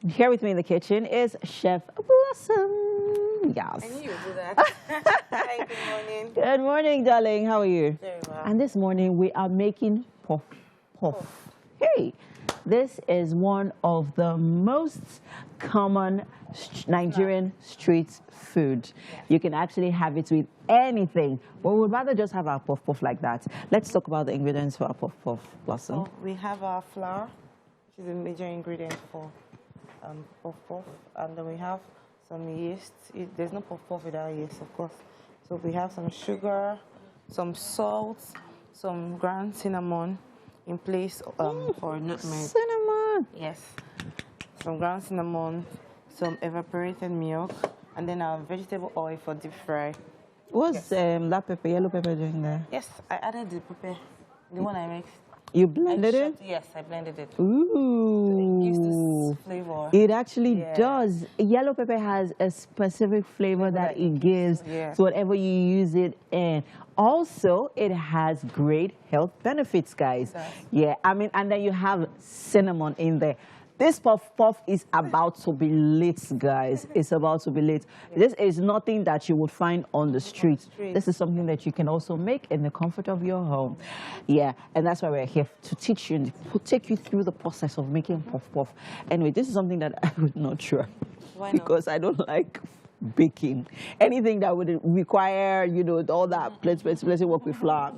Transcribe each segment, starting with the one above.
Here with me in the kitchen is Chef Blossom. Yes. I knew you would do that. Hi, good morning. Good morning, darling. How are you? Very well. And this morning we are making puff puff. Hey, this is one of the most common Nigerian street food. Yes. You can actually have it with anything, but we would rather just have our puff puff like that. Let's talk about the ingredients for our puff puff, Blossom. So we have our flour, which is a major ingredient for puff puff, and then we have some yeast. There's no puff puff without yeast, of course. So we have some sugar, some salt, some ground cinnamon in place for nutmeg. Cinnamon. Yes. Some ground cinnamon, some evaporated milk, and then our vegetable oil for deep fry. What's that pepper, yellow pepper doing there? Yes, I added the pepper, the one I mixed. You blended it? Yes, I blended it. Ooh. It gives this flavor. It actually does. Yellow pepper has a specific flavor that it gives to whatever you use it in. Also, it has great health benefits, guys. Yeah, I mean, and then you have cinnamon in there. This puff puff is about to be lit, guys. It's about to be lit. This is nothing that you would find on the street. This is something that you can also make in the comfort of your home. Yeah, and that's why we're here, to teach you and take you through the process of making puff puff. Anyway, this is something that I would not try. Why not? Because I don't like baking. Anything that would require, you know, all that let's work with flour.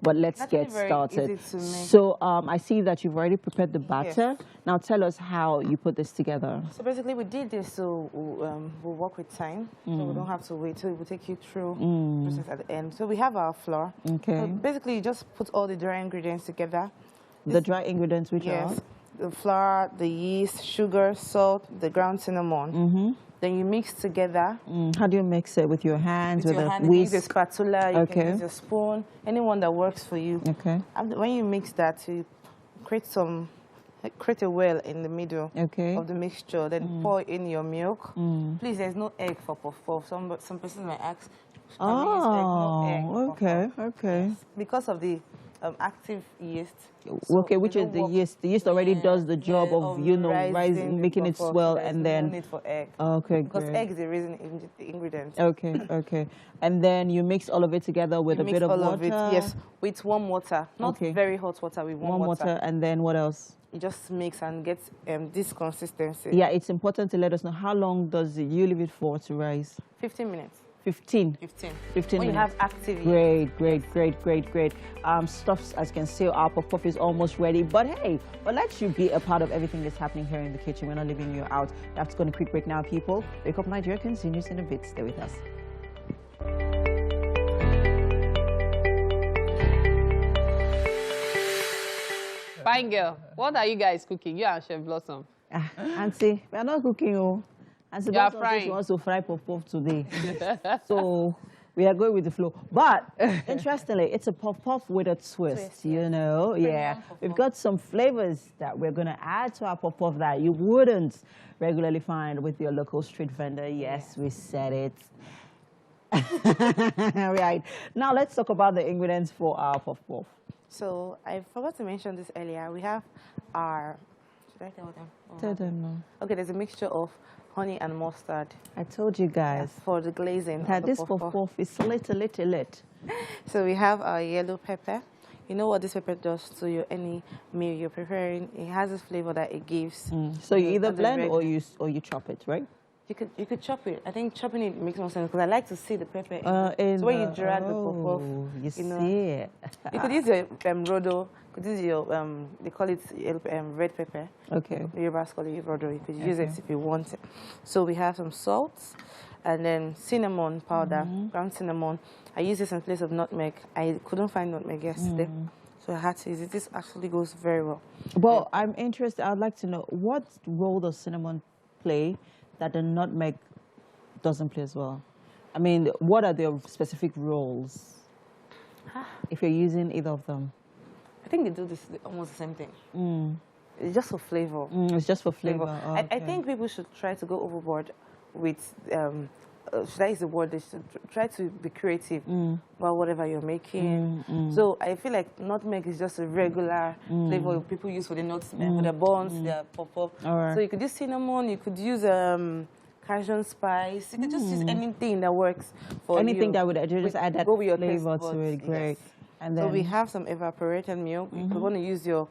But let's get started. So I see that you've already prepared the batter. Yes. Now tell us how you put this together. So basically we did this so we'll work with time. So we don't have to wait. So it will take you through the process at the end. So we have our flour. Okay. So basically you just put all the dry ingredients together. The dry ingredients which are? The flour, the yeast, sugar, salt, the ground cinnamon. Then you mix together. How do you mix it? With your hands? With your hand, you can use a spatula, you can use a spoon, anyone that works for you. Okay. When you mix that, you create a well in the middle of the mixture, then pour in your milk. Please, there's no egg for puff puff. Some persons might ask, okay. Yes. Because of the active yeast. Okay, which is the yeast. The yeast already does the job of, you know, rising, making it swell, and then. No need for egg. Okay, because egg is the reason the ingredient. Okay. And then you mix all of it together with a bit of water. Yes, with warm water, not very hot water. With warm water. And then what else? You just mix and get this consistency. Yeah, it's important to let us know how long does you leave it for to rise? 15 minutes. 15 when minutes. You have active yeast. Great. Stuff, as you can see, our puff puff is almost ready. But hey, we'll let you be a part of everything that's happening here in the kitchen. We're not leaving you out. We have to go on a quick break now, people. Wake Up Nigeria continues in a bit. Stay with us. Fine girl, what are you guys cooking? You and Chef Blossom. Auntie, we are not cooking, oh. And Sebastian wants to fry puff puff today. So we are going with the flow. But interestingly, it's a puff puff with a twist, you know. Yeah. We've got some flavors that we're going to add to our puff puff that you wouldn't regularly find with your local street vendor. Yes, we said it. Right. Now let's talk about the ingredients for our puff puff. So I forgot to mention this earlier. We have our, should I tell them? Tell them now. Okay, there's a mixture of honey and mustard. I told you guys. For the glazing. That this puff puff is lit. So we have our yellow pepper. You know what this pepper does to your any meal you're preparing? It has this flavor that it gives. So you either blend or you chop it, right? You could chop it. I think chopping it makes more sense because I like to see the pepper. So when you drag the puff puff, you see it. You could use your rodo. You could use your they call it red pepper. Okay. Yoruba call it rodo. You could use it if you want it. So we have some salt, and then cinnamon powder, ground cinnamon. I use this in place of nutmeg. I couldn't find nutmeg yesterday, so I had to use it. This actually goes very well. Well, I'm interested. I'd like to know, what role does cinnamon play that the nutmeg doesn't play as well? I mean, what are their specific roles if you're using either of them? I think they do this almost the same thing. It's just for flavor. It's just for flavor. I think people should try to go overboard with should I use the word? They should try to be creative about whatever you're making. So I feel like nutmeg is just a regular flavor people use for the nuts, for the buns, their pop-up. Right. So you could use cinnamon, you could use Cajun spice. You could just use anything that works for Anything you. that would just add that Go with your flavor taste to it. buds, Great. yes. And So then we have some evaporated milk. You could want to use your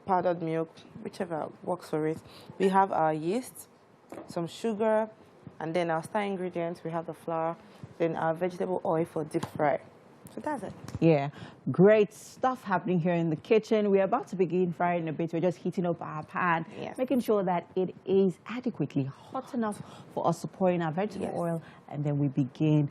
powdered milk, whichever works for it. We have our yeast, some sugar, and then our star ingredients. We have the flour, then our vegetable oil for deep fry. So that's it. yeah, great stuff happening here in the kitchen. We're about to begin frying in a bit. We're just heating up our pan, Yes. making sure that it is adequately hot enough for us to pour in our vegetable Yes. oil, and then we begin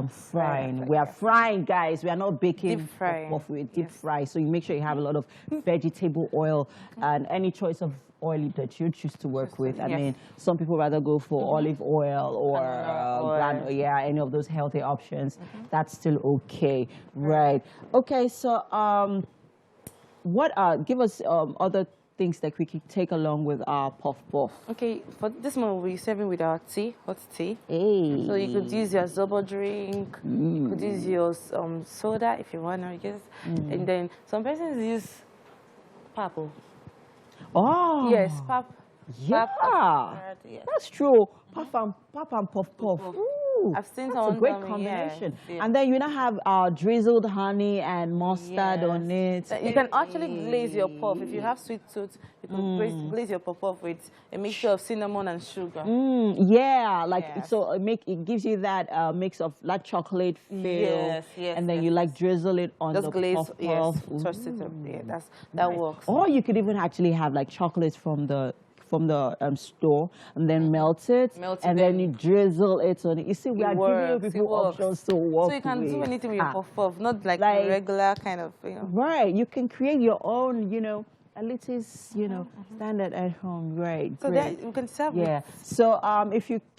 frying. Right. We are frying, guys. We are not baking. Deep frying. We're deep Yes. fry. So you make sure you have a lot of vegetable oil and any choice of oil that you choose to work with. I Yes. mean, some people rather go for olive oil or Canola oil. yeah, any of those healthy options. That's still okay, right? Okay, so what give us other things that we can take along with our puff puff. Okay, for this one, we'll be serving with our tea, hot tea. Hey. So you could use your zobo drink, you could use your soda if you want to use, and then some persons use purple. Oh. Yes, pap. Yeah. Yes. That's true. Puff and puff puff. Ooh, I've seen that's a someone great tell me, combination. yes, yes. And then you now have drizzled honey and mustard on it. You can actually glaze your puff. If you have sweet tooth, you can glaze your puff with a mixture of cinnamon and sugar. Yeah, like Yes. so it gives you that mix of like chocolate feel. Yes, yes, And then yes, you like drizzle it on Just the glaze, puff yes, puff. toast it up. Yeah, that works. Or you could even actually have like chocolates from the store and then melt it, and then you drizzle it on it. You see, we are giving people options to work with. So you can do anything with your puff, not like a regular kind of, Right, you can create your own, a little, standard at home. Right, So great. that you can serve Yeah. it. So,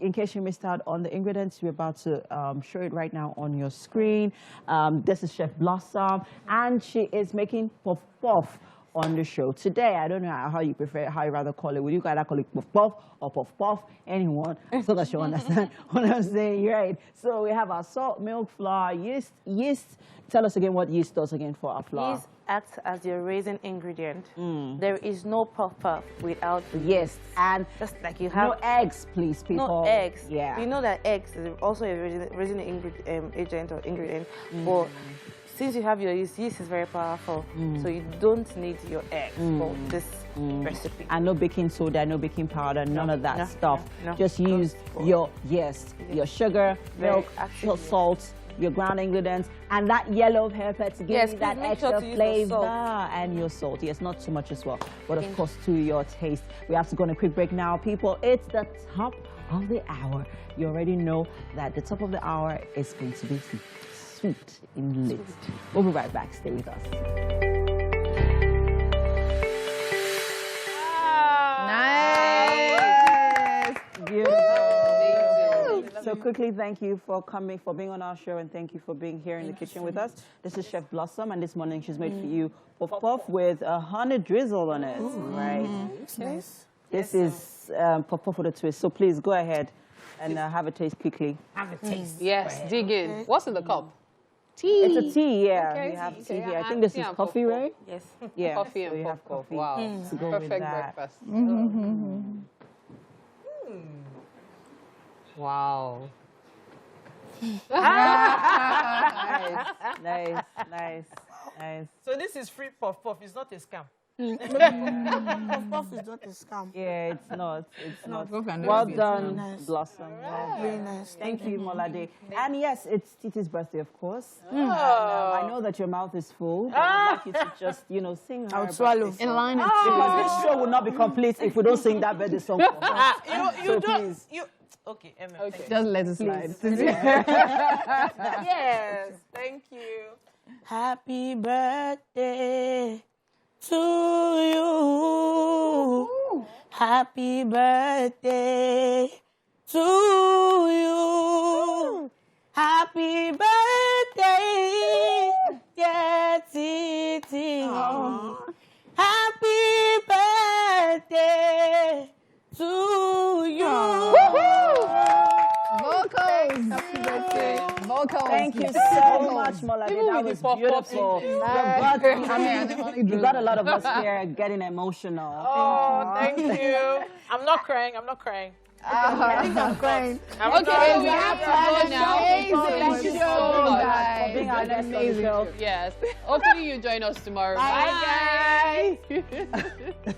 in case you missed out on the ingredients, we're about to show it right now on your screen. This is Chef Blossom, and she is making puff puff on the show today. I don't know how you prefer, how you rather call it. Would you rather call it puff puff or puff puff? Anyone, so that you understand what I'm saying, right? So we have our salt, milk, flour, yeast. Tell us again what yeast does again for our flour. Yeast acts as your raising ingredient. There is no puff puff without the Yes, and just like you have no eggs, please, people. no eggs. Yeah. You know that eggs is also a raising agent or ingredient, but since you have your yeast is very powerful, so you don't need your eggs for this recipe. And no baking soda, no baking powder, none of that stuff. no. Just use your your sugar, milk, your salt, your ground ingredients, and that yellow pepper to give you that please make extra sure to use your flavor, salt. and your salt. Yes, not too much as well, but of course to your taste. We have to go on a quick break now, people. It's the top of the hour. You already know that the top of the hour is going to be sweet in lit. We'll be right back. Stay with us. Nice. Beautiful. Amazing. So quickly, thank you for coming, for being on our show, and thank you for being here in the kitchen with us. This is Chef Blossom, and this morning she's made for you puff puff with a honey drizzle on it. Right. It's nice. This is puff puff with a twist. So please go ahead and have a taste quickly. Have a taste. Yes, dig in. What's in the cup? Tea. It's a tea, yeah. Okay. We have tea Okay, here. I and think this tea is and coffee, puff puff. right? Yes. Yeah. Coffee so and we have puff puff. coffee. Wow. To go with Perfect that. breakfast. Wow. Nice. So this is free puff puff. It's not a scam. Puff is not a scam. Yeah, it's not. It's not. Okay, Well nice. done, Nice. Blossom. Well Very done. nice. Thank you, Molade. And yes, it's Titi's birthday, of course. Oh. And, I know that your mouth is full. But I'd like you to just, sing her I would swallow. birthday song. Because this show will not be complete if we don't sing that birthday song for her. You So don't. please. You. Okay, Emma. Okay. Just let it slide. Yes. Thank you. Happy birthday to you. Happy birthday to you. Happy birthday, dear Titi. Happy birthday to you. Vocals. welcome. Thank you so much, Molade. Even That with was the puff-puff beautiful. in it. You got a lot of us here getting emotional. Oh, thank you. I'm not crying. I'm not crying. I'm crying. Okay, we have to go now. Thank you Thank you so so much much. for being our guest on the show. Yes. Hopefully you join us tomorrow. Bye guys.